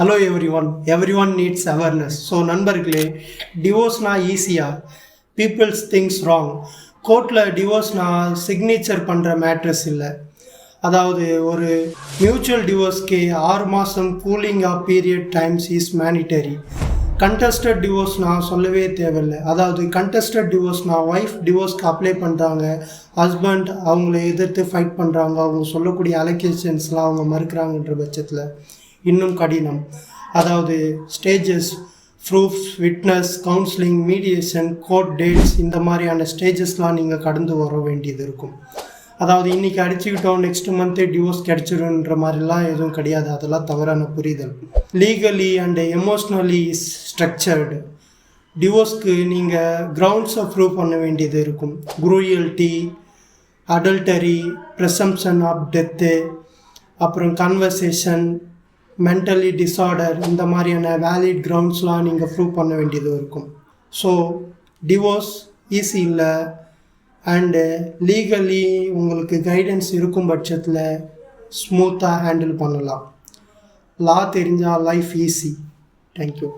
Hello every one needs awareness. So நண்பர்களே, டிவோர்ஸ்னா ஈஸியாக peoples things wrong. கோர்ட்டில் டிவோர்ஸ்னா சிக்னேச்சர் பண்ணுற மேட்ரஸ் இல்லை. அதாவது ஒரு மியூச்சுவல் டிவோர்ஸ்க்கு 6 மாதம் cooling off period times is mandatory. Contested டிவோர்ஸ்னா சொல்லவே தேவையில்லை. அதாவது கண்டஸ்டட் டிவோர்ஸ்னா ஒய்ஃப் டிவோர்ஸ்க்கு அப்ளை பண்ணுறாங்க, ஹஸ்பண்ட் அவங்கள எதிர்த்து ஃபைட் பண்ணுறாங்க, அவங்க சொல்லக்கூடிய அலகேஷன்ஸ்லாம் அவங்க மறுக்கிறாங்கன்ற பட்சத்தில் இன்னும் கடினம். அதாவது stages, proofs, witness, counselling, mediation, court dates, இந்த மாதிரியான ஸ்டேஜஸ்லாம் நீங்கள் கடந்து வர வேண்டியது இருக்கும். அதாவது இன்றைக்கி அடிச்சுக்கிட்டோம் நெக்ஸ்ட் மந்த்தே டிவோர்ஸ் கிடச்சிடுன்ற மாதிரிலாம் எதுவும் கிடையாது. அதெல்லாம் தவறான புரிதல். லீகலி அண்ட் எமோஷ்னலி ஸ்ட்ரக்சர்டு டிவோர்ஸ்க்கு நீங்கள் கிரவுண்ட்ஸை ப்ரூவ் பண்ண வேண்டியது இருக்கும். குரூயல்ட்டி, அடல்டரி, ப்ரெசம்ப்ஷன் ஆஃப் டெத்து, அப்புறம் கன்வர்சேஷன், மென்டலி டிஸார்டர், இந்த மாதிரியான வேலிட் கிரவுண்ட்ஸ்லாம் நீங்கள் ப்ரூவ் பண்ண வேண்டியது இருக்கும். ஸோ டிவோர்ஸ் ஈஸி இல்லை. அண்டு லீகலி உங்களுக்கு கைடன்ஸ் இருக்கும் பட்சத்தில் ஸ்மூத்தாக ஹேண்டில் பண்ணலாம். லா தெரிஞ்சால் லைஃப் ஈஸி. தேங்க்யூ.